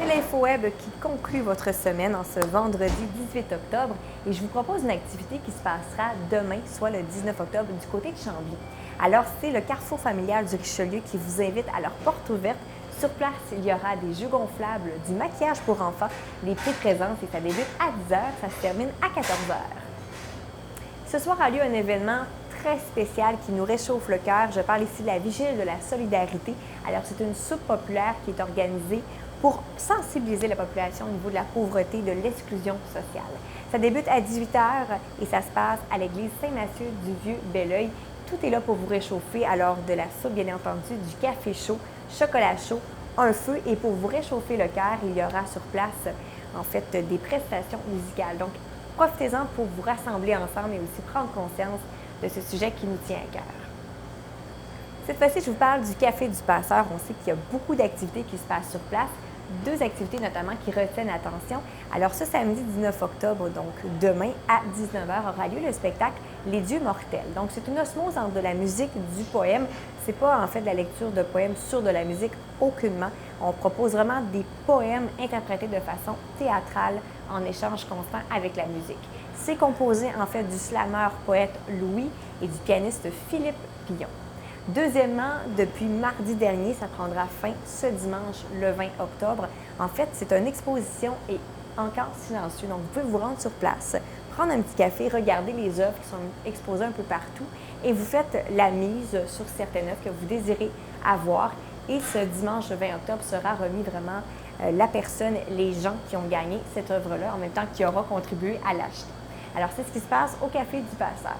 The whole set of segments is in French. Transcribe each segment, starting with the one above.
C'est l'info web qui conclut votre semaine en ce vendredi 18 octobre et je vous propose une activité qui se passera demain, soit le 19 octobre, du côté de Chambly. Alors, c'est le Carrefour familial du Richelieu qui vous invite à leur porte ouverte. Sur place, il y aura des jeux gonflables, du maquillage pour enfants, des prix de présence et ça débute à 10 h, ça se termine à 14 h. Ce soir a lieu un événement très spécial qui nous réchauffe le cœur. Je parle ici de la Vigile de la solidarité. Alors, c'est une soupe populaire qui est organisée pour sensibiliser la population au niveau de la pauvreté, de l'exclusion sociale. Ça débute à 18 h et ça se passe à l'église Saint-Mathieu du Vieux-Belleuil. Tout est là pour vous réchauffer. Alors, de la soupe, bien entendu, du café chaud, chocolat chaud, un feu. Et pour vous réchauffer le cœur, il y aura sur place, en fait, des prestations musicales. Donc, profitez-en pour vous rassembler ensemble et aussi prendre conscience de ce sujet qui nous tient à cœur. Cette fois-ci, je vous parle du Café du Passeur. On sait qu'il y a beaucoup d'activités qui se passent sur place. Deux activités notamment qui retiennent l'attention. Alors ce samedi 19 octobre, donc demain à 19 h, aura lieu le spectacle Les Dieux mortels. Donc c'est une osmose entre de la musique, du poème. C'est pas en fait de la lecture de poèmes sur de la musique, aucunement. On propose vraiment des poèmes interprétés de façon théâtrale en échange constant avec la musique. C'est composé en fait du slameur poète Louis et du pianiste Philippe Pillon. Deuxièmement, depuis mardi dernier, ça prendra fin ce dimanche, le 20 octobre. En fait, c'est une exposition et encore silencieux. Donc, vous pouvez vous rendre sur place, prendre un petit café, regarder les œuvres qui sont exposées un peu partout et vous faites la mise sur certaines œuvres que vous désirez avoir. Et ce dimanche 20 octobre sera remis vraiment la personne, les gens qui ont gagné cette œuvre-là, en même temps qui aura contribué à l'acheter. Alors, c'est ce qui se passe au Café du Passeur.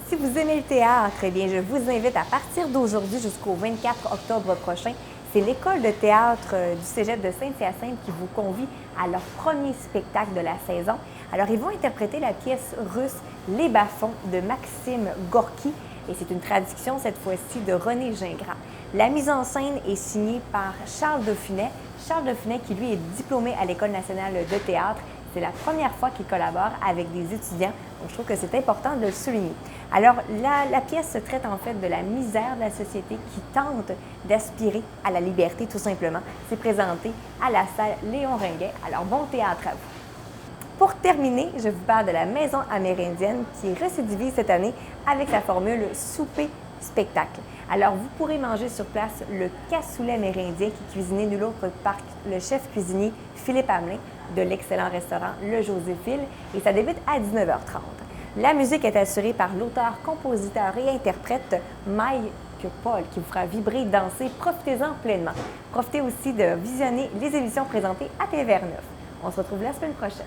Si vous aimez le théâtre, eh bien, je vous invite à partir d'aujourd'hui jusqu'au 24 octobre prochain. C'est l'école de théâtre du Cégep de Saint-Hyacinthe qui vous convie à leur premier spectacle de la saison. Alors, ils vont interpréter la pièce russe Les Bas-fonds de Maxime Gorky et c'est une traduction cette fois-ci de René Gingras. La mise en scène est signée par Charles Dauphinet. Charles Dauphinet qui, lui, est diplômé à l'École nationale de théâtre. C'est la première fois qu'il collabore avec des étudiants, donc je trouve que c'est important de le souligner. Alors, la pièce traite en fait de la misère de la société qui tente d'aspirer à la liberté, tout simplement. C'est présenté à la salle Léon Ringuet. Alors, bon théâtre à vous. Pour terminer, je vous parle de la Maison amérindienne qui récidivise cette année avec sa formule souper-spectacle. Alors, vous pourrez manger sur place le cassoulet amérindien qui est cuisiné nul autre par le chef cuisinier Philippe Hamelin de l'excellent restaurant Le Joséphile et ça débute à 19 h 30. La musique est assurée par l'auteur, compositeur et interprète Mike Paul qui vous fera vibrer, danser. Profitez-en pleinement. Profitez aussi de visionner les émissions présentées à TVR9. On se retrouve la semaine prochaine.